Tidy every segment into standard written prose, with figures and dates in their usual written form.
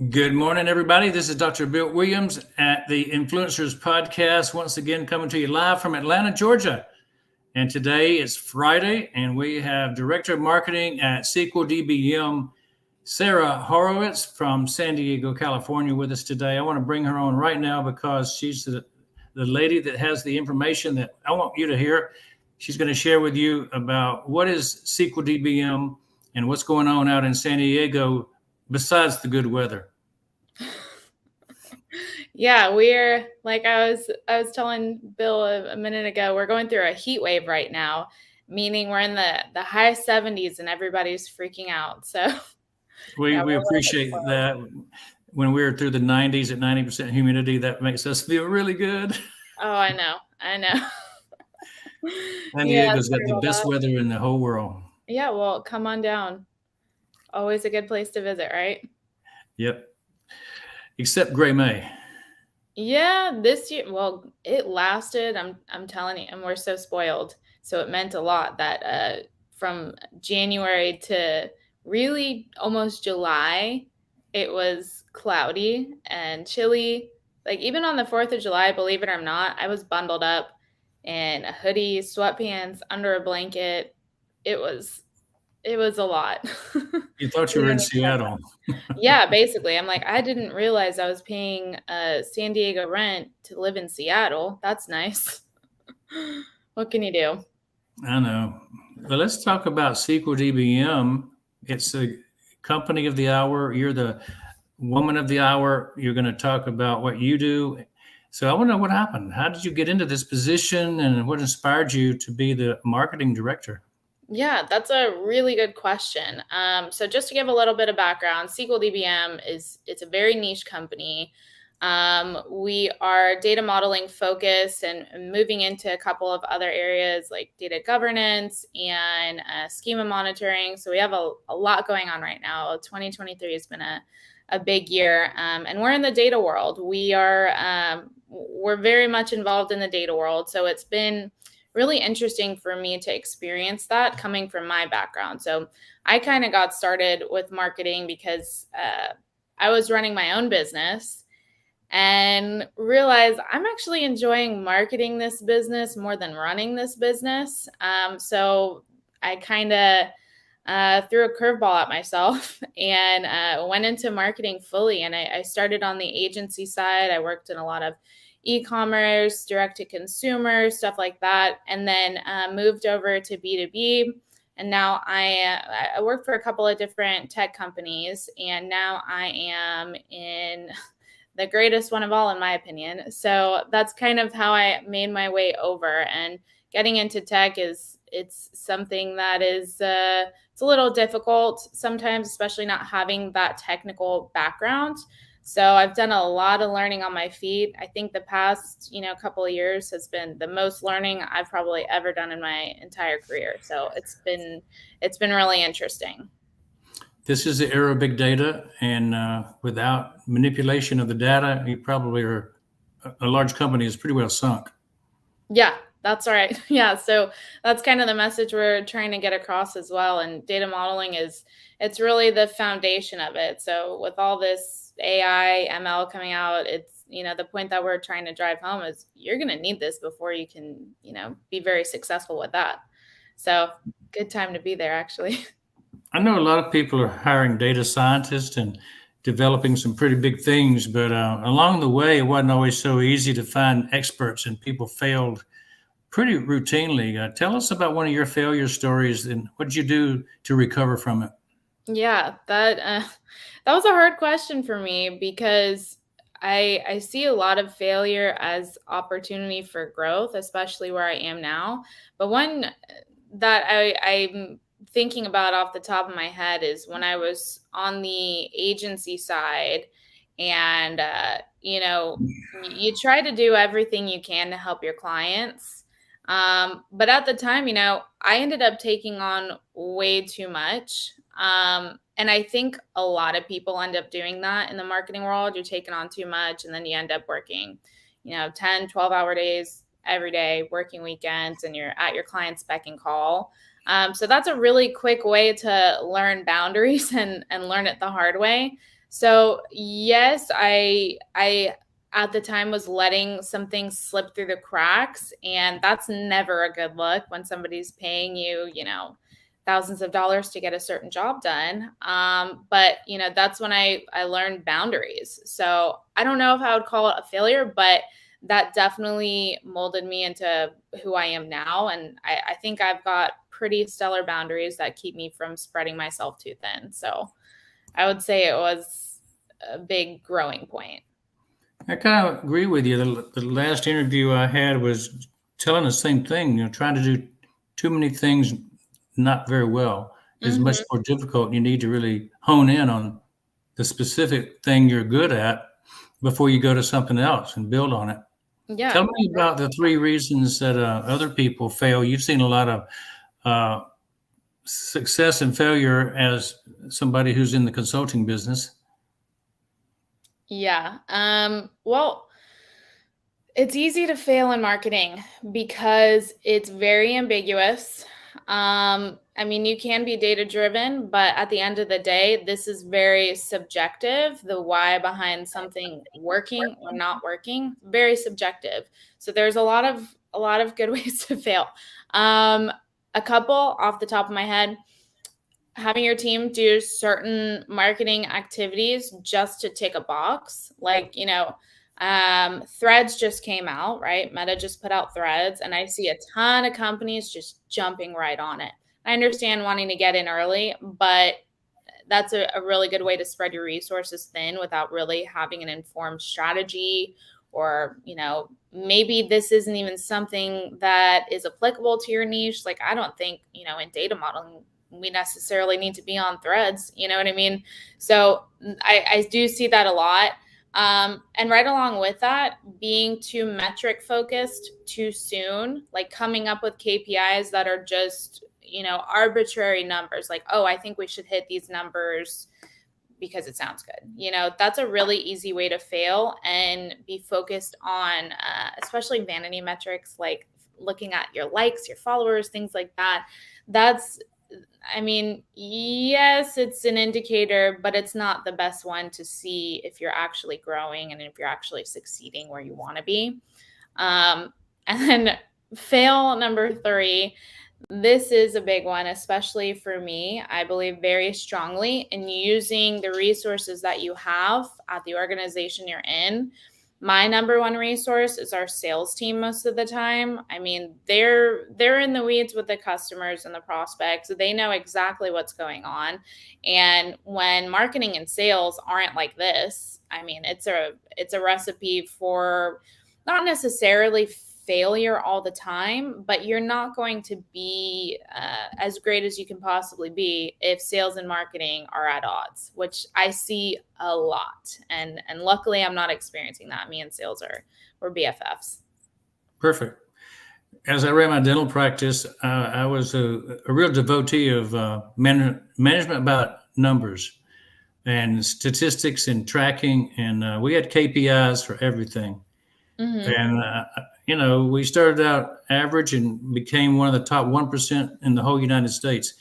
Good morning, everybody. This is Dr. Bill Williams at the Influencers Podcast, once again coming to you live from Atlanta, Georgia. And today is Friday, and we have Director of Marketing at SqlDBM Sarah Horowitz from San Diego, California, with us today. I want to bring her on right now because she's the lady that has the information that I want you to hear. She's going to share with you about what is SqlDBM and what's going on out in San Diego besides the good weather. Yeah, we're like I was telling Bill a minute ago, we're going through a heat wave right now, meaning we're in the high 70s and everybody's freaking out. So we appreciate that. When we're through the 90s at 90% humidity, that makes us feel really good. Oh, I know. San Diego's got the best weather in the whole world. Yeah, well, come on down. Always a good place to visit, right? Yep. Except Gray May. Yeah, this year, well, it lasted. I'm telling you, and we're so spoiled. So it meant a lot that from January to really almost July, it was cloudy and chilly. Like even on the 4th of July, believe it or not, I was bundled up in a hoodie, sweatpants, under a blanket. It was a lot. You thought you were in Seattle. Yeah, basically. I'm like, I didn't realize I was paying San Diego rent to live in Seattle. That's nice. What can you do? I know. Well, let's talk about SqlDBM. It's a company of the hour. You're the woman of the hour. You're going to talk about what you do. So I want to know what happened. How did you get into this position and what inspired you to be the marketing director? Yeah, that's a really good question. So just to give a little bit of background, SqlDBM it's a very niche company. We are data modeling focused and moving into a couple of other areas like data governance and schema monitoring. So we have a lot going on right now. 2023 has been a big year, and we're in the data world. We're very much involved in the data world. So it's been really interesting for me to experience that coming from my background. So I kind of got started with marketing because I was running my own business and realized I'm actually enjoying marketing this business more than running this business. So I kind of threw a curveball at myself and went into marketing fully. And I started on the agency side. I worked in a lot of e-commerce, direct to consumer, stuff like that, and then moved over to B2B. And now I work for a couple of different tech companies, and now I am in the greatest one of all, in my opinion. So that's kind of how I made my way over. And getting into tech it's something that is it's a little difficult sometimes, especially not having that technical background. So I've done a lot of learning on my feet. I think the past, couple of years has been the most learning I've probably ever done in my entire career. So it's been really interesting. This is the era of big data, and without manipulation of the data, you probably are a large company is pretty well sunk. Yeah, that's right. Yeah, so that's kind of the message we're trying to get across as well. And data modeling it's really the foundation of it. So with all this AI, ML coming out, it's, the point that we're trying to drive home is you're going to need this before you can, be very successful with that. So good time to be there, actually. I know a lot of people are hiring data scientists and developing some pretty big things, but along the way, it wasn't always so easy to find experts, and people failed pretty routinely. Tell us about one of your failure stories and what did you do to recover from it? Yeah, that was a hard question for me because I see a lot of failure as opportunity for growth, especially where I am now. But one that I'm thinking about off the top of my head is when I was on the agency side, and you try to do everything you can to help your clients. But at the time, I ended up taking on way too much. And I think a lot of people end up doing that in the marketing world. You're taking on too much, and then you end up working, 10, 12-hour days every day, working weekends, and you're at your client's beck and call. So that's a really quick way to learn boundaries and learn it the hard way. So yes, I at the time was letting some things slip through the cracks, and that's never a good look when somebody's paying you, thousands of dollars to get a certain job done. But that's when I learned boundaries. So I don't know if I would call it a failure, but that definitely molded me into who I am now. And I think I've got pretty stellar boundaries that keep me from spreading myself too thin. So I would say it was a big growing point. I kind of agree with you. The last interview I had was telling the same thing. Trying to do too many things not very well is much Mm-hmm. more difficult. You need to really hone in on the specific thing you're good at before you go to something else and build on it. Yeah. Tell me about the three reasons that other people fail. You've seen a lot of uh, success and failure as somebody who's in the consulting business. Yeah. Well, it's easy to fail in marketing because it's very ambiguous. I mean, you can be data driven, but at the end of the day, this is very subjective. The why behind something working or not working, very subjective. So there's a lot of good ways to fail. Um, a couple off the top of my head, having your team do certain marketing activities just to tick a box. Like, threads just came out, right? Meta just put out threads, and I see a ton of companies just jumping right on it. I understand wanting to get in early, but that's a really good way to spread your resources thin without really having an informed strategy. Or maybe this isn't even something that is applicable to your niche. Like, I don't think in data modeling we necessarily need to be on threads, you know what I mean? So I do see that a lot. And right along with that, being too metric focused too soon, like coming up with KPIs that are just arbitrary numbers, like, oh, I think we should hit these numbers because it sounds good. That's a really easy way to fail, and be focused on especially vanity metrics, like looking at your likes, your followers, things like that. That's, I mean, yes, it's an indicator, but it's not the best one to see if you're actually growing and if you're actually succeeding where you want to be. And then fail number 3, this is a big one, especially for me. I believe very strongly in using the resources that you have at the organization you're in. My number one resource is our sales team most of the time. I mean, they're in the weeds with the customers and the prospects. They know exactly what's going on. And when marketing and sales aren't like this, I mean, it's a recipe for not necessarily failure all the time, but you're not going to be as great as you can possibly be if sales and marketing are at odds, which I see a lot. And luckily, I'm not experiencing that. Me and sales we're BFFs. Perfect. As I ran my dental practice, I was a real devotee of management about numbers and statistics and tracking, and we had KPIs for everything. Mm-hmm. And we started out average and became one of the top 1% in the whole United States,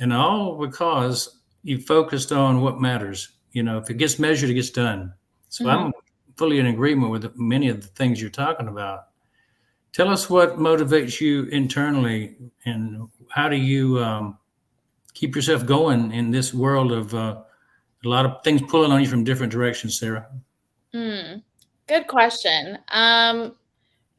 and all because you focused on what matters. If it gets measured, it gets done. So Mm-hmm. I'm fully in agreement with many of the things you're talking about. Tell us what motivates you internally, and how do you keep yourself going in this world of a lot of things pulling on you from different directions, Sarah? Good question.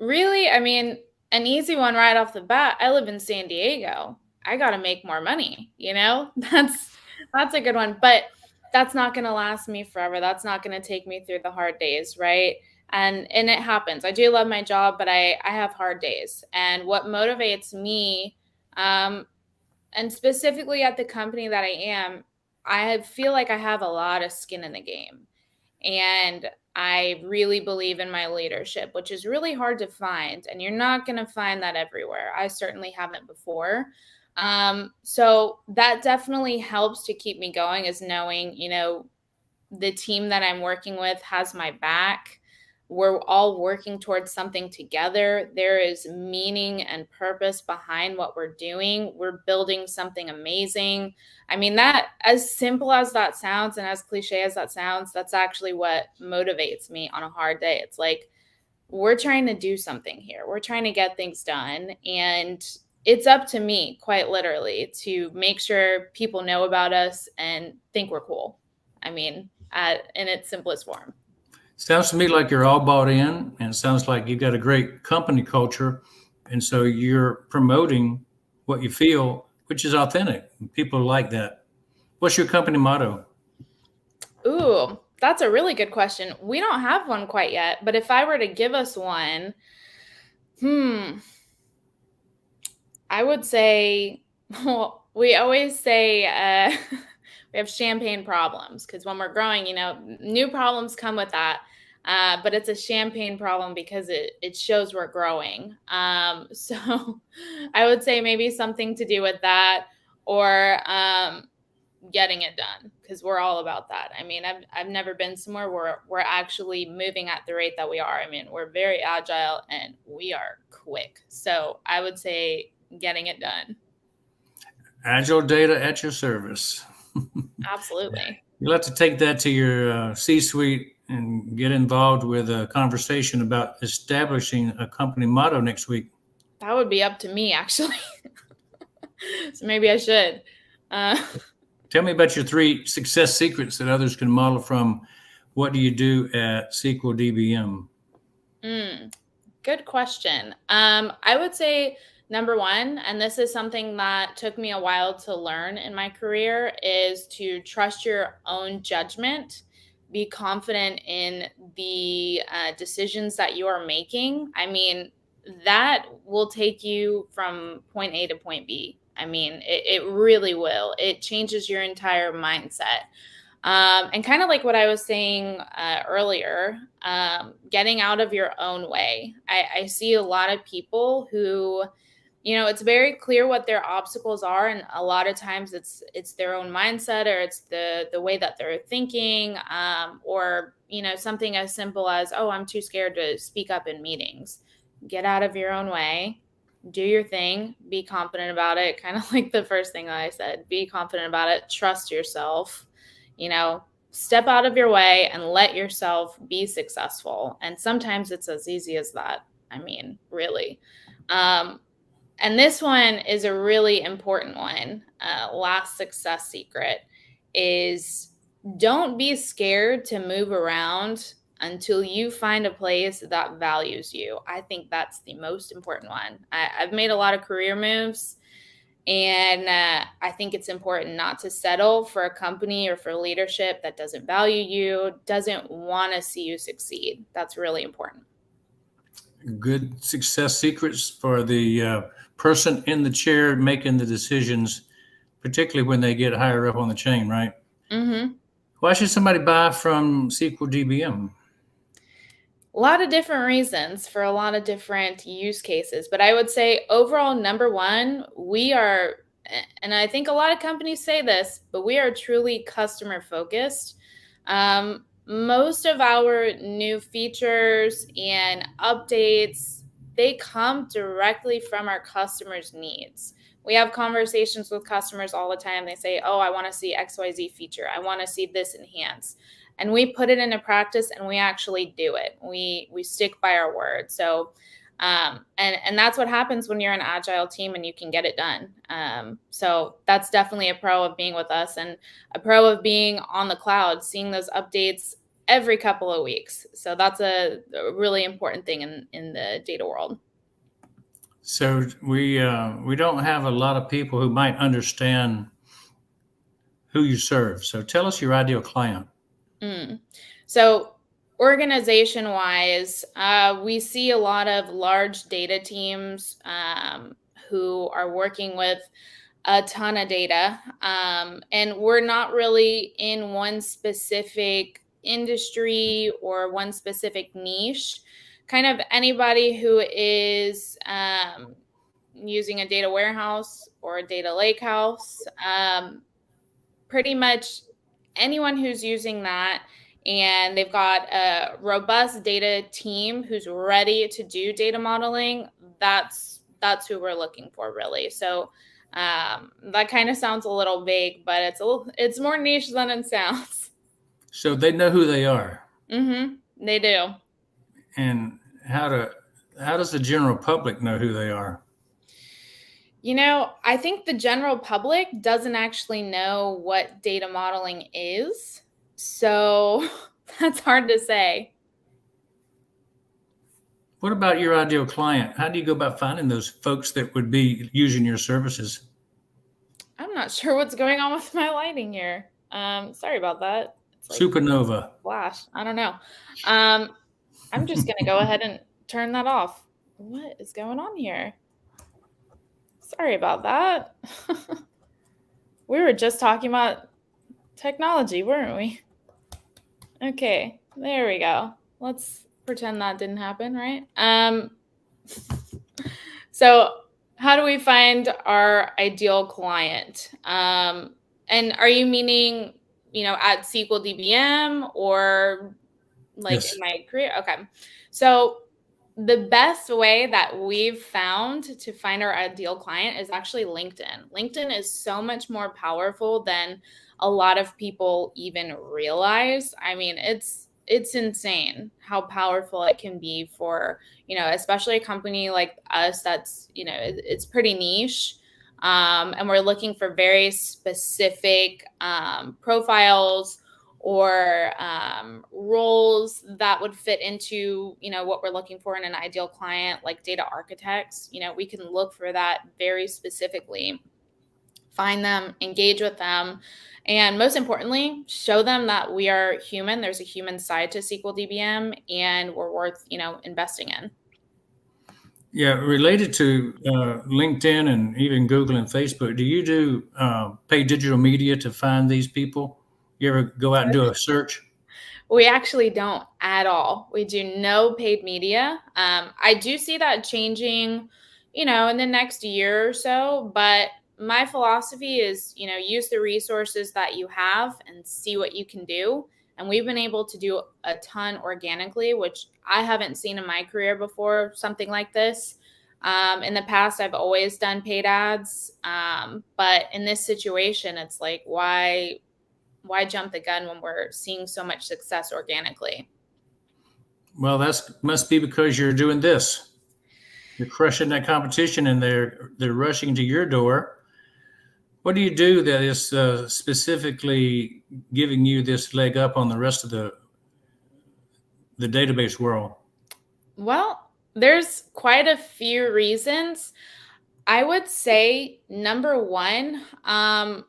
Really, I mean, an easy one right off the bat. I live in San Diego. I got to make more money, That's a good one, but that's not going to last me forever. That's not going to take me through the hard days, right? And it happens. I do love my job, but I have hard days. And what motivates me, and specifically at the company that I am, I feel like I have a lot of skin in the game. And I really believe in my leadership, which is really hard to find. And you're not going to find that everywhere. I certainly haven't before. So that definitely helps to keep me going, is knowing, the team that I'm working with has my back. We're all working towards something together. There is meaning and purpose behind what we're doing. We're building something amazing. I mean, that, as simple as that sounds and as cliche as that sounds, that's actually what motivates me on a hard day. It's like, we're trying to do something here. We're trying to get things done. And it's up to me, quite literally, to make sure people know about us and think we're cool. I mean, in its simplest form. Sounds to me like you're all bought in, and it sounds like you've got a great company culture. And so you're promoting what you feel, which is authentic. People like that. What's your company motto? Ooh, that's a really good question. We don't have one quite yet, but if I were to give us one, I would say, well, we always say we have champagne problems, because when we're growing, new problems come with that. But it's a champagne problem because it shows we're growing. So I would say maybe something to do with that, or getting it done, because we're all about that. I mean, I've never been somewhere where we're actually moving at the rate that we are. I mean, we're very agile and we are quick. So I would say getting it done. Agile data at your service. Absolutely. You'll have to take that to your C-suite and get involved with a conversation about establishing a company motto next week. That would be up to me, actually. So maybe I should. Tell me about your 3 success secrets that others can model from. What do you do at SqlDBM? Good question. I would say number one, and this is something that took me a while to learn in my career, is to trust your own judgment. Be confident in the decisions that you are making. I mean, that will take you from point A to point B. I mean, it really will. It changes your entire mindset. And kind of like what I was saying earlier, getting out of your own way. I see a lot of people who, it's very clear what their obstacles are, and a lot of times it's their own mindset, or it's the way that they're thinking, or something as simple as, oh, I'm too scared to speak up in meetings. Get out of your own way. Do your thing, be confident about it. Kind of like the first thing that I said, be confident about it, trust yourself, step out of your way and let yourself be successful. And sometimes it's as easy as that. I mean, really. And this one is a really important one. Last success secret is, don't be scared to move around until you find a place that values you. I think that's the most important one. I've made a lot of career moves, and I think it's important not to settle for a company or for leadership that doesn't value you, doesn't want to see you succeed. That's really important. Good success secrets for the person in the chair making the decisions, particularly when they get higher up on the chain, right? Mm-hmm. Why should somebody buy from SqlDBM? A lot of different reasons for a lot of different use cases. But I would say overall, number one, we are, and I think a lot of companies say this, but we are truly customer focused. Most of our new features and updates, they come directly from our customers' needs. We have conversations with customers all the time. They say, oh, I want to see XYZ feature. I want to see this enhanced. And we put it into practice, and we actually do it. We stick by our word. So, and that's what happens when you're an agile team and you can get it done. So that's definitely a pro of being with us, and a pro of being on the cloud, seeing those updates every couple of weeks. So that's a really important thing in the data world. So we don't have a lot of people who might understand who you serve. So tell us your ideal client. So organization-wise, we see a lot of large data teams who are working with a ton of data, and we're not really in one specific industry or one specific niche. Kind of anybody who is using a data warehouse or a data lakehouse, pretty much anyone who's using that and they've got a robust data team who's ready to do data modeling. That's who we're looking for, really. So that kind of sounds a little vague, but it's more niche than it sounds. So they know who they are. Mm-hmm. They do. And how does the general public know who they are? I think the general public doesn't actually know what data modeling is. So that's hard to say. What about your ideal client? How do you go about finding those folks that would be using your services? I'm not sure what's going on with my lighting here. Sorry about that. It's like Supernova. flash. I don't know. I'm just going to go ahead and turn that off. What is going on here? Sorry about that. We were just talking about technology, weren't we? Okay, there we go. Let's pretend that didn't happen, right? So how do we find our ideal client? And are you meaning, at SqlDBM or like Yes. in my career? Okay. So the best way that we've found to find our ideal client is actually LinkedIn. LinkedIn is so much more powerful than a lot of people even realize. I mean, it's insane how powerful it can be for, especially a company like us that's, it's pretty niche. And we're looking for very specific profiles or roles that would fit into, what we're looking for in an ideal client, like data architects. We can look for that very specifically, find them, engage with them, and most importantly, show them that we are human. There's a human side to SqlDBM, and we're worth, investing in. Yeah, related to LinkedIn and even Google and Facebook, do you do pay digital media to find these people? You ever go out and do a search? We actually don't at all. We do no paid media. I do see that changing, in the next year or so, but my philosophy is, use the resources that you have and see what you can do. And we've been able to do a ton organically, which I haven't seen in my career before, something like this. In the past, I've always done paid ads. But in this situation, it's like, why jump the gun when we're seeing so much success organically? Well, must be because you're doing this. You're crushing that competition, and they're rushing to your door. What do you do that is specifically giving you this leg up on the rest of the database world? Well, there's quite a few reasons. I would say number one, and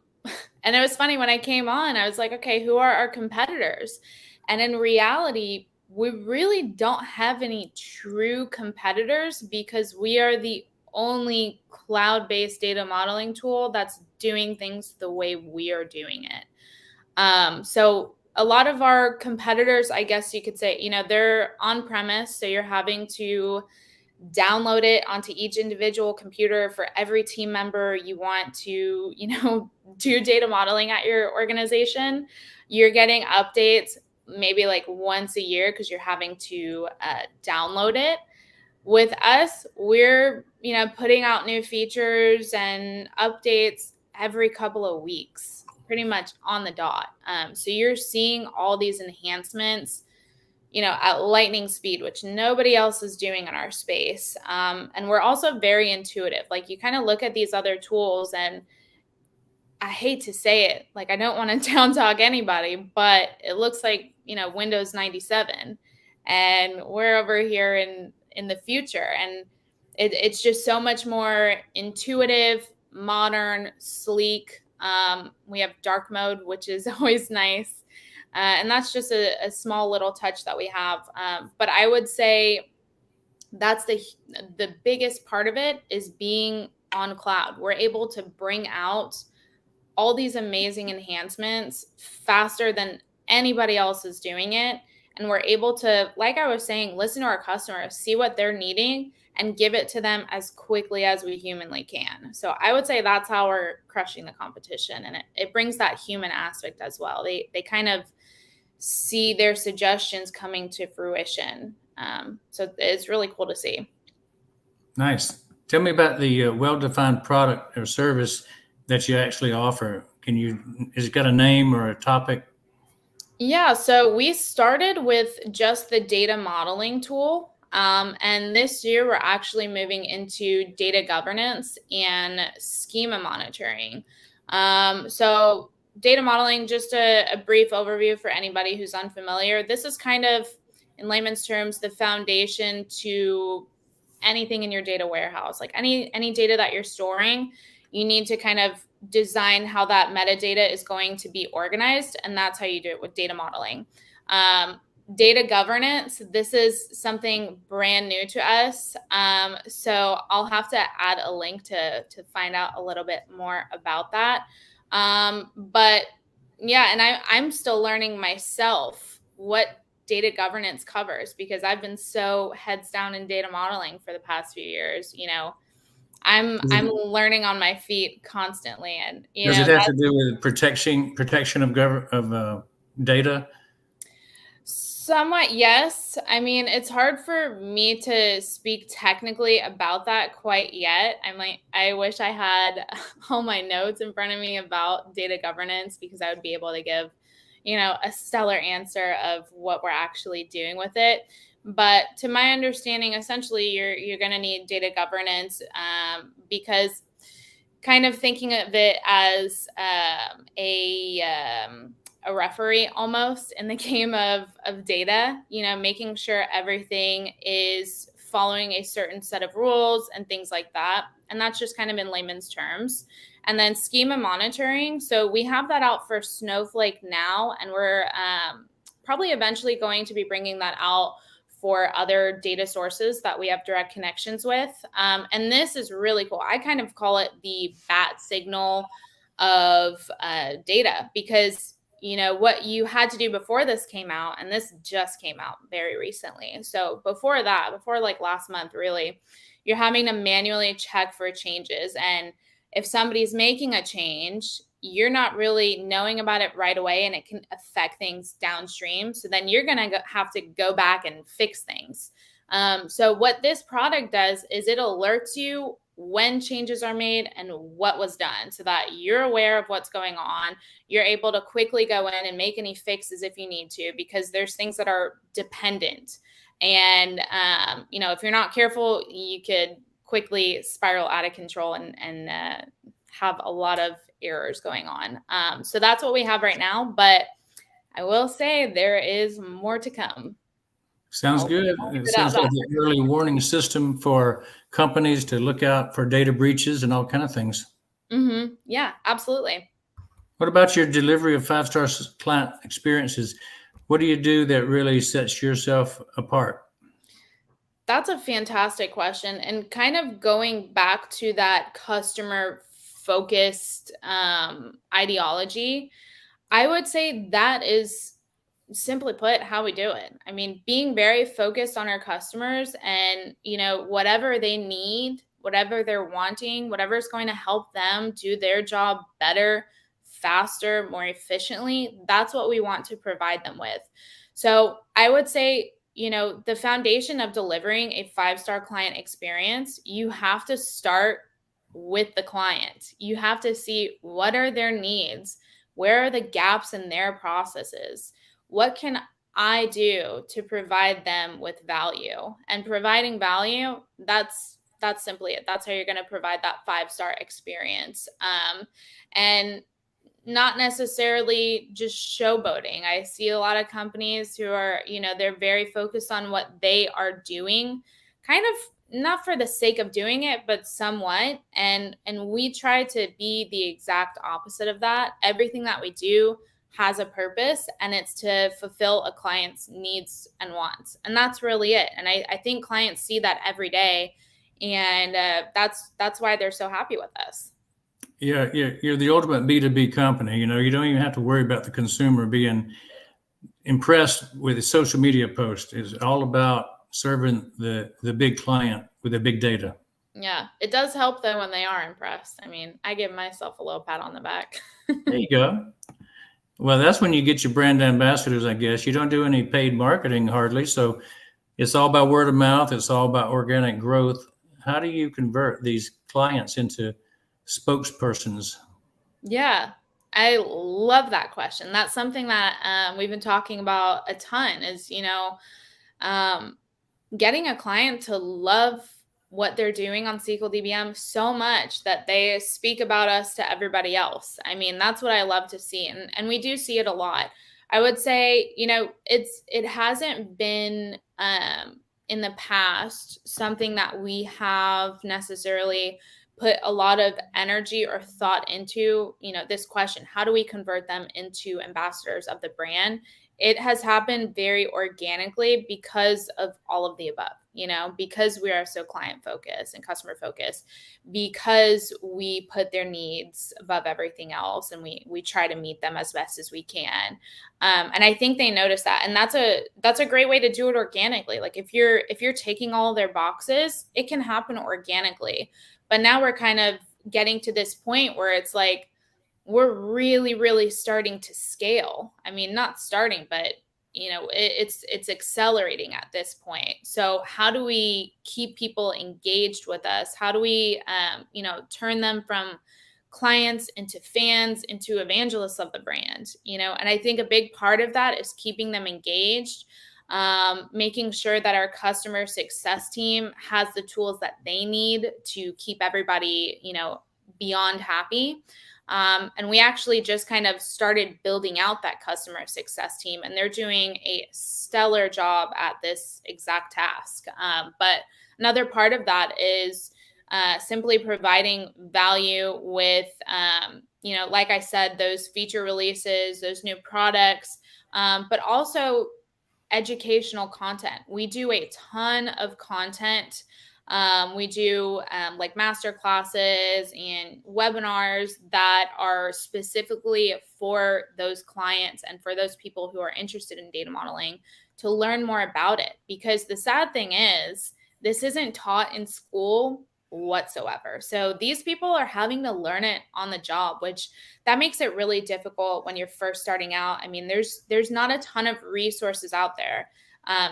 it was funny when I came on, I was like, okay, who are our competitors? And in reality, we really don't have any true competitors because we are the only cloud-based data modeling tool that's doing things the way we are doing it. So a lot of our competitors, I guess you could say, they're on premise. So you're having to download it onto each individual computer for every team member you want to, do data modeling at your organization. You're getting updates maybe like once a year because you're having to download it. With us, we're, putting out new features and updates every couple of weeks, pretty much on the dot. So you're seeing all these enhancements, at lightning speed, which nobody else is doing in our space. And we're also very intuitive. Like you kind of look at these other tools and I hate to say it, like I don't want to down talk anybody, but it looks like, Windows 97 and we're over here in the future. And it's just so much more intuitive, modern, sleek. We have dark mode, which is always nice. And that's just a small little touch that we have. But I would say that's the biggest part of it is being on cloud. We're able to bring out all these amazing enhancements faster than anybody else is doing it. And we're able to, like I was saying, listen to our customers, see what they're needing, and give it to them as quickly as we humanly can. So I would say that's how we're crushing the competition. And it brings that human aspect as well. They kind of see their suggestions coming to fruition. So it's really cool to see. Nice. Tell me about the well-defined product or service that you actually offer. Is it got a name or a topic? Yeah, so we started with just the data modeling tool. And this year, we're actually moving into data governance and schema monitoring. So, data modeling, just a brief overview for anybody who's unfamiliar. This is kind of, in layman's terms, the foundation to anything in your data warehouse. Like any data that you're storing, you need to kind of design how that metadata is going to be organized, and that's how you do it with data modeling. Data governance, this is something brand new to us. So I'll have to add a link to find out a little bit more about that. But yeah, and I'm still learning myself what data governance covers, because I've been so heads down in data modeling for the past few years. I'm learning on my feet constantly, and does it have to do with protection of data? Somewhat, yes. I mean, it's hard for me to speak technically about that quite yet. I wish I had all my notes in front of me about data governance, because I would be able to give, a stellar answer of what we're actually doing with it. But to my understanding, essentially, you're going to need data governance, because kind of thinking of it as a referee almost in the game of data, making sure everything is following a certain set of rules and things like that. And that's just kind of in layman's terms. And then schema monitoring. So we have that out for Snowflake now, and we're probably eventually going to be bringing that out for other data sources that we have direct connections with. And this is really cool. I kind of call it the bat signal of data, because what you had to do before this came out, and this just came out very recently. So before like last month, really, you're having to manually check for changes. And if somebody's making a change, you're not really knowing about it right away, and it can affect things downstream. So then you're going to have to go back and fix things. So what this product does is it alerts you when changes are made and what was done, so that you're aware of what's going on. You're able to quickly go in and make any fixes if you need to, because there's things that are dependent. And, if you're not careful, you could quickly spiral out of control and have a lot of errors going on. So that's what we have right now. But I will say there is more to come. Sounds good. It sounds like an early warning system for companies to look out for data breaches and all kind of things. Mm-hmm. Yeah, absolutely. What about your delivery of 5-star client experiences? What do you do that really sets yourself apart? That's a fantastic question. And kind of going back to that customer focused ideology, I would say that is, simply put, how we do it. I mean, being very focused on our customers, and, whatever they need, whatever they're wanting, whatever is going to help them do their job better, faster, more efficiently, that's what we want to provide them with. So I would say, the foundation of delivering a 5-star client experience, you have to start with the client. You have to see what are their needs, where are the gaps in their processes, what can I do to provide them with value? And providing value, that's simply it. That's how you're going to provide that 5-star experience. And not necessarily just showboating. I see a lot of companies who are, they're very focused on what they are doing, kind of not for the sake of doing it, but somewhat. And we try to be the exact opposite of that. Everything that we do has a purpose, and it's to fulfill a client's needs and wants. And that's really it. And I think clients see that every day. And that's why they're so happy with us. Yeah, you're the ultimate B2B company. You don't even have to worry about the consumer being impressed with a social media post. It's all about serving the big client with the big data. Yeah, it does help though when they are impressed. I mean, I give myself a little pat on the back. There you go. Well, that's when you get your brand ambassadors, I guess. You don't do any paid marketing hardly. So it's all about word of mouth. It's all about organic growth. How do you convert these clients into spokespersons? Yeah, I love that question. That's something that we've been talking about a ton is, um, getting a client to love what they're doing on SqlDBM so much that they speak about us to everybody else. I mean, that's what I love to see. And we do see it a lot. I would say, it hasn't been in the past something that we have necessarily put a lot of energy or thought into, this question, how do we convert them into ambassadors of the brand? It has happened very organically because of all of the above, because we are so client focused and customer focused, because we put their needs above everything else, and we try to meet them as best as we can. And I think they notice that, and that's a great way to do it organically. Like if you're taking all of their boxes, it can happen organically. But now we're kind of getting to this point where it's like, we're really, really starting to scale. I mean, not starting, but it's accelerating at this point. So how do we keep people engaged with us? How do we, turn them from clients into fans, into evangelists of the brand? And I think a big part of that is keeping them engaged, making sure that our customer success team has the tools that they need to keep everybody, beyond happy. And we actually just kind of started building out that customer success team, and they're doing a stellar job at this exact task. But another part of that is simply providing value with, like I said, those feature releases, those new products, but also educational content. We do a ton of content. We do like master classes and webinars that are specifically for those clients and for those people who are interested in data modeling to learn more about it. Because the sad thing is, this isn't taught in school whatsoever. So these people are having to learn it on the job, which that makes it really difficult when you're first starting out. I mean, there's not a ton of resources out there.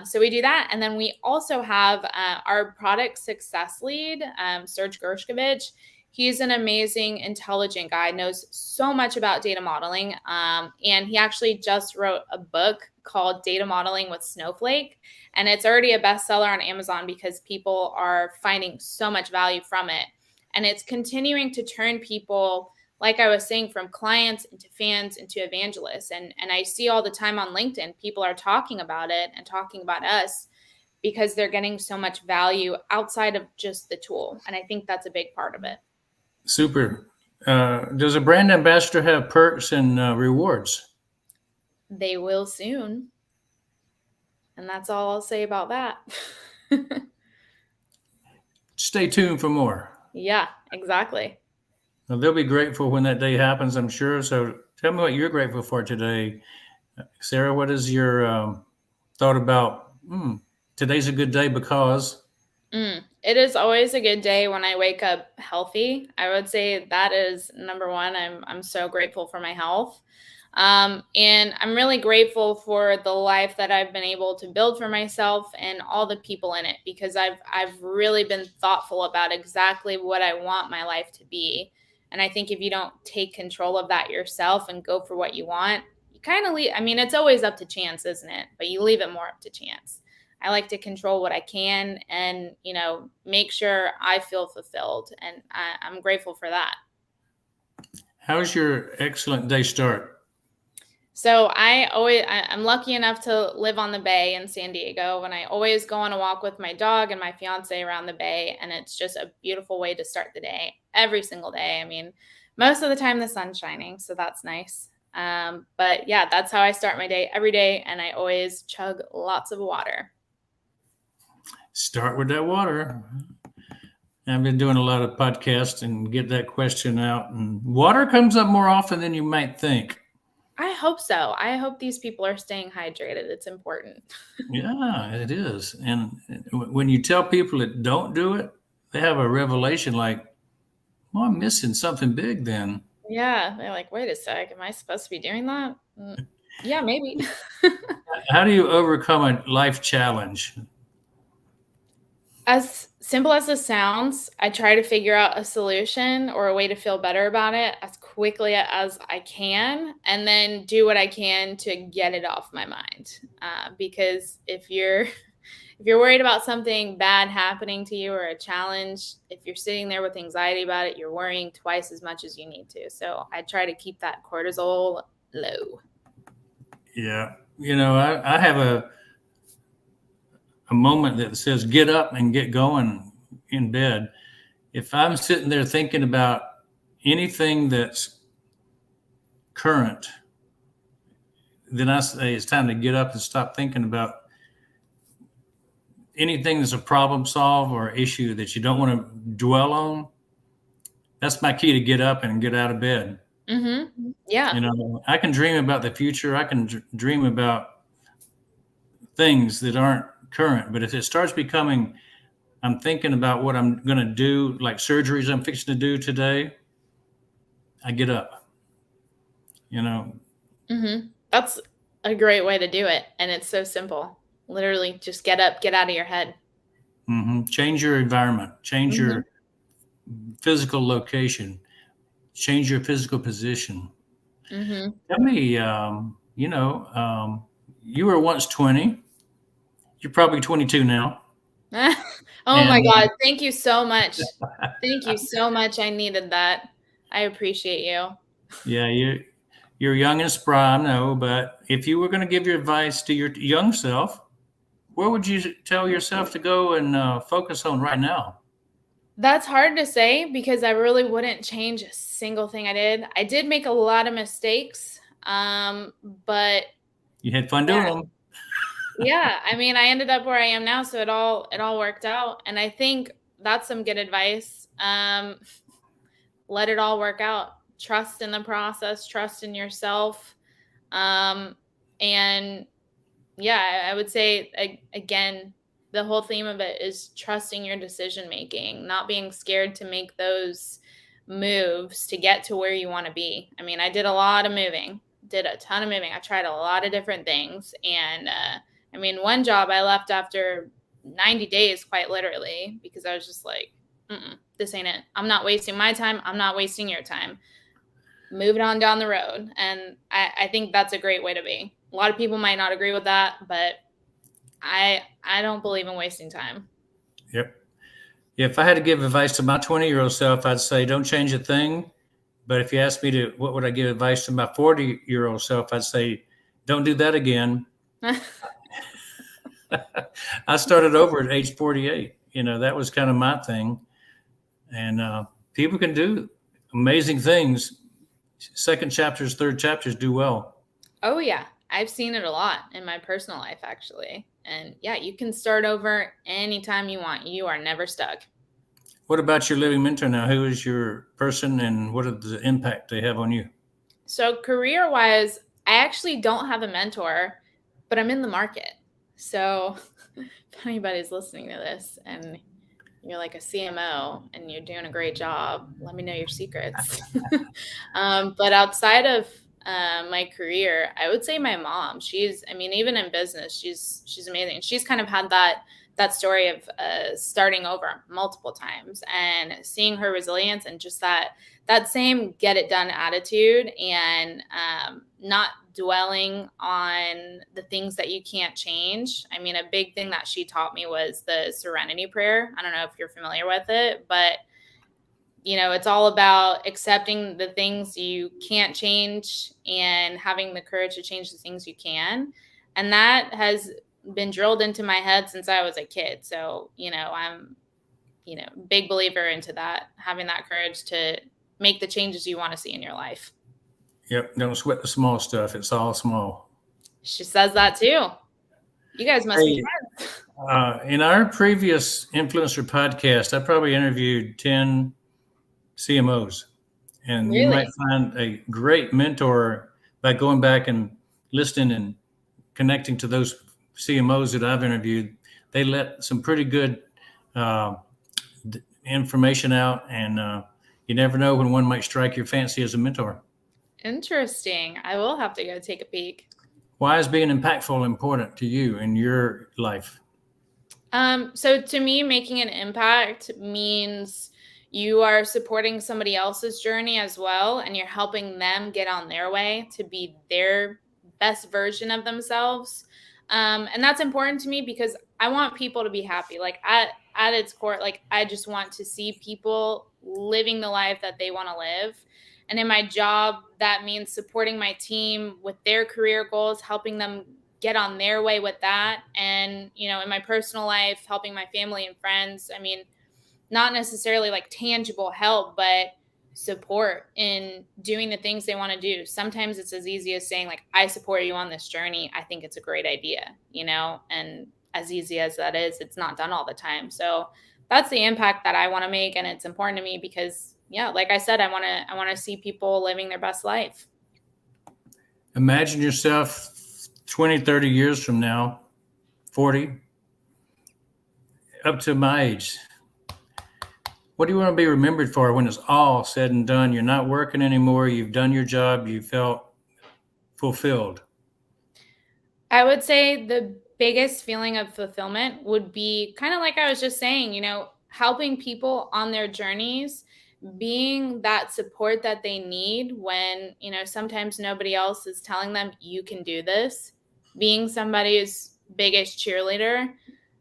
So we do that. And then we also have our product success lead, Serge Gershkovich. He's an amazing, intelligent guy, knows so much about data modeling. And he actually just wrote a book called Data Modeling with Snowflake. And it's already a bestseller on Amazon because people are finding so much value from it. And it's continuing to turn people, like I was saying, from clients into fans into evangelists. And I see all the time on LinkedIn, people are talking about it and talking about us because they're getting so much value outside of just the tool. And I think that's a big part of it. Super. Does a brand ambassador have perks and rewards? They will soon. And that's all I'll say about that. Stay tuned for more. Yeah, exactly. Well, they'll be grateful when that day happens, I'm sure. So tell me what you're grateful for today. Sarah, what is your thought about today's a good day because? It is always a good day when I wake up healthy. I would say that is number one. I'm so grateful for my health. And I'm really grateful for the life that I've been able to build for myself and all the people in it, because I've really been thoughtful about exactly what I want my life to be. And I think if you don't take control of that yourself and go for what you want, you kind of leave. I mean, it's always up to chance, isn't it? But you leave it more up to chance. I like to control what I can and, make sure I feel fulfilled. And I'm grateful for that. How's your excellent day start? So I'm lucky enough to live on the bay in San Diego, and I always go on a walk with my dog and my fiance around the bay. And it's just a beautiful way to start the day every single day. I mean, most of the time the sun's shining, so that's nice. But yeah, that's how I start my day every day. And I always chug lots of water. Start with that water. I've been doing a lot of podcasts and get that question out, and water comes up more often than you might think. I hope so. I hope these people are staying hydrated. It's important. Yeah, it is. And when you tell people that don't do it, they have a revelation like, well, I'm missing something big then. Yeah, they're like, "Wait a sec, am I supposed to be doing that?" Yeah, maybe. How do you overcome a life challenge? As simple as this sounds, I try to figure out a solution or a way to feel better about it as quickly as I can, and then do what I can to get it off my mind. Because if you're if you're worried about something bad happening to you or a challenge, if you're sitting there with anxiety about it, you're worrying twice as much as you need to. So I try to keep that cortisol low. Yeah. I have a moment that says get up and get going in bed. If I'm sitting there thinking about anything that's current, then I say it's time to get up and stop thinking about anything that's a problem solve or issue that you don't want to dwell on. That's my key to get up and get out of bed. Yeah. I can dream about the future. I can dream about things that aren't current, but if it starts becoming, I'm thinking about what I'm going to do, like surgeries I'm fixing to do today, I get up. That's a great way to do it. And it's so simple. Literally just get up, get out of your head. Change your environment, change your physical location, change your physical position. Tell me, you were once 20. You're probably 22 now. Oh my God. Thank you so much. Thank you so much. I needed that. I appreciate you. Yeah, you're young and spry, I know, but if you were going to give your advice to your young self, where would you tell yourself to go and focus on right now? That's hard to say because I really wouldn't change a single thing I did. I did make a lot of mistakes, but you had fun doing them. Yeah, I mean, I ended up where I am now, so it all worked out, and I think that's some good advice. Let it all work out. Trust in the process, trust in yourself, and yeah, I would say again, the whole theme of it is trusting your decision making, not being scared to make those moves to get to where you want to be. I mean, I did a lot of moving, did a ton of moving. I tried a lot of different things, and I mean, one job I left after 90 days, quite literally, because I was just like, this ain't it. I'm not wasting my time. I'm not wasting your time. Moving on down the road. And I think that's a great way to be. A lot of people might not agree with that, but I don't believe in wasting time. Yep. If I had to give advice to my 20-year-old self, I'd say don't change a thing. But if you ask me what would I give advice to my 40-year-old self, I'd say don't do that again. I started over at age 48. That was kind of my thing. And people can do amazing things. Second chapters, third chapters do well. Oh, yeah. I've seen it a lot in my personal life, actually. And yeah, you can start over anytime you want. You are never stuck. What about your living mentor now? Who is your person and what is the impact they have on you? So career-wise, I actually don't have a mentor, but I'm in the market. So if anybody's listening to this and you're like a CMO and you're doing a great job, let me know your secrets. But outside of my career, I would say my mom. Even in business, she's amazing. She's kind of had that story of starting over multiple times and seeing her resilience and just that same get it done attitude and not dwelling on the things that you can't change. I mean, a big thing that she taught me was the serenity prayer. I don't know if you're familiar with it, but it's all about accepting the things you can't change and having the courage to change the things you can. And that has been drilled into my head since I was a kid. So, I'm, big believer into that, having that courage to make the changes you want to see in your life. Yep. Don't sweat the small stuff. It's all small. She says that too. You guys must be friends. In our previous influencer podcast, I probably interviewed 10 CMOs, and Really? You might find a great mentor by going back and listening and connecting to those CMOs that I've interviewed. They let some pretty good information out, and you never know when one might strike your fancy as a mentor. Interesting. I will have to go take a peek. Why is being impactful important to you in your life? So to me, making an impact means you are supporting somebody else's journey as well, and you're helping them get on their way to be their best version of themselves. And that's important to me because I want people to be happy. Like at its core, like I just want to see people living the life that they want to live. And in my job, that means supporting my team with their career goals, helping them get on their way with that. And, in my personal life, helping my family and friends. I mean, not necessarily like tangible help, but support in doing the things they want to do. Sometimes it's as easy as saying like, I support you on this journey. I think it's a great idea, and as easy as that is, it's not done all the time. So that's the impact that I want to make. And it's important to me because, yeah, like I said, I want to see people living their best life. Imagine yourself 20, 30 years from now, 40, up to my age. What do you want to be remembered for when it's all said and done? You're not working anymore. You've done your job. You felt fulfilled. I would say the biggest feeling of fulfillment would be kind of like I was just saying, helping people on their journeys, being that support that they need when, sometimes nobody else is telling them you can do this, being somebody's biggest cheerleader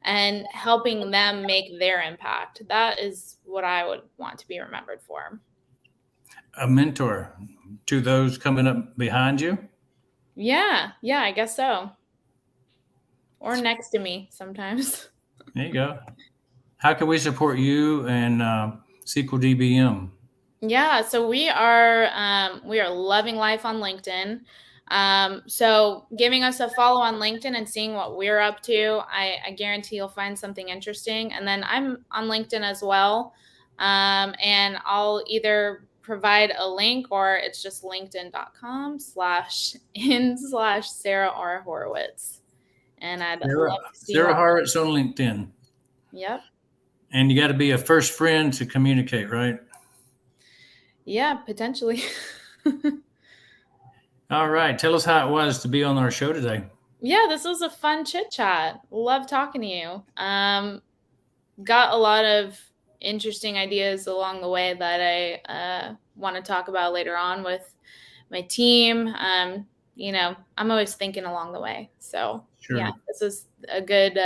and helping them make their impact. That is what I would want to be remembered for. A mentor to those coming up behind you? Yeah, I guess so. Or next to me sometimes. There you go. How can we support you and SqlDBM? Yeah, so we are loving life on LinkedIn. So giving us a follow on LinkedIn and seeing what we're up to, I guarantee you'll find something interesting. And then I'm on LinkedIn as well. And I'll either provide a link or it's just linkedin.com/Sarah R. Horowitz. And I'd love to see Sarah Horowitz on LinkedIn. Yep. And you got to be a first friend to communicate, right? Yeah, potentially. All right. Tell us how it was to be on our show today. Yeah, this was a fun chit chat. Love talking to you. Got a lot of interesting ideas along the way that I want to talk about later on with my team. I'm always thinking along the way. So Sure. Yeah, this is a good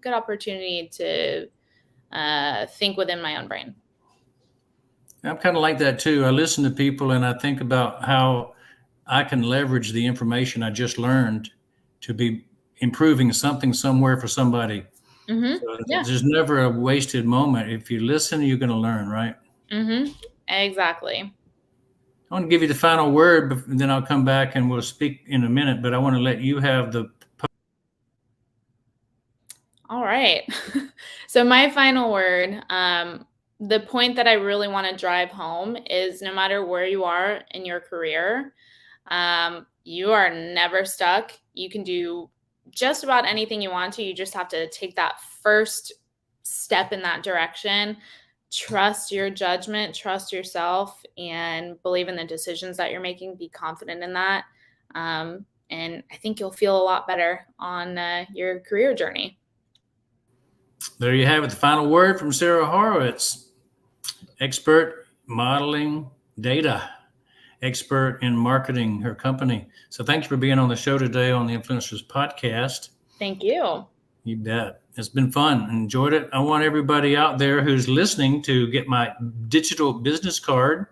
opportunity to think within my own brain. I'm kind of like that too. I listen to people and I think about how I can leverage the information I just learned to be improving something somewhere for somebody. Mm-hmm. So there's never a wasted moment. If you listen, you're going to learn, right? Mm-hmm. Exactly. I want to give you the final word, but then I'll come back and we'll speak in a minute, but I want to let you have the. All right. So my final word, the point that I really want to drive home is no matter where you are in your career, you are never stuck. You can do just about anything you want to. You just have to take that first step in that direction. Trust your judgment, trust yourself, and believe in the decisions that you're making. Be confident in that. And I think you'll feel a lot better on your career journey. There you have it. The final word from Sarah Horowitz, expert modeling data, expert in marketing her company. So thank you for being on the show today on the Influencers Podcast. Thank you. You bet. It's been fun. Enjoyed it. I want everybody out there who's listening to get my digital business card.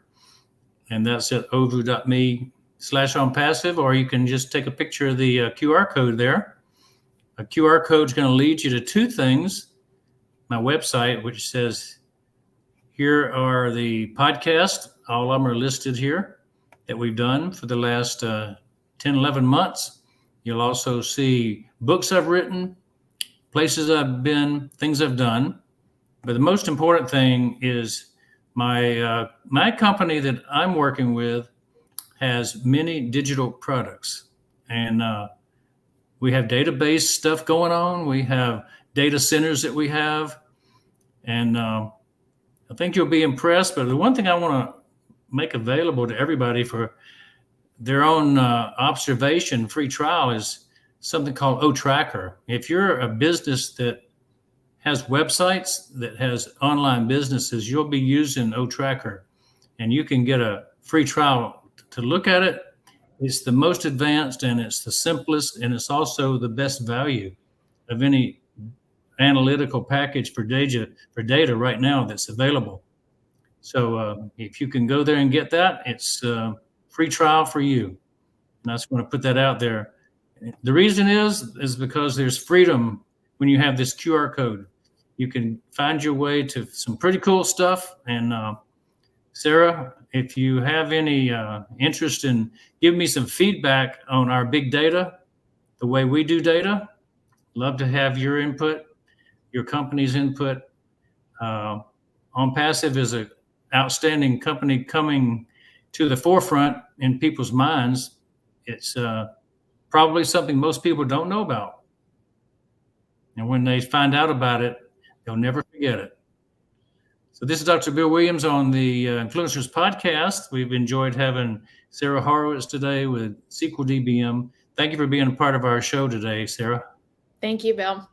And that's at ovu.me/onpassive, or you can just take a picture of the QR code there. A QR code is going to lead you to two things. My website, which says, here are the podcasts. All of them are listed here that we've done for the last 10, 11 months. You'll also see books I've written, places I've been, things I've done. But the most important thing is my company that I'm working with has many digital products. And we have database stuff going on. We have data centers that we have. And I think you'll be impressed. But the one thing I want to make available to everybody for their own observation, free trial, is something called OTracker. If you're a business that has websites, that has online businesses, you'll be using OTracker, and you can get a free trial to look at it. It's the most advanced, and it's the simplest, and it's also the best value of any analytical package for data right now that's available. So if you can go there and get that, it's a free trial for you. And I just want to put that out there. The reason is because there's freedom when you have this QR code. You can find your way to some pretty cool stuff. And Sarah, if you have any interest in giving me some feedback on our big data, the way we do data, love to have your input, your company's input. OnPassive is an outstanding company coming to the forefront in people's minds. It's probably something most people don't know about. And when they find out about it, they'll never forget it. So this is Dr. Bill Williams on the Influencers Podcast. We've enjoyed having Sarah Horowitz today with SqlDBM. Thank you for being a part of our show today, Sarah. Thank you, Bill.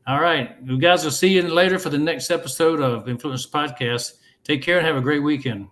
All right. You guys will see you later for the next episode of Influencers Podcast. Take care and have a great weekend.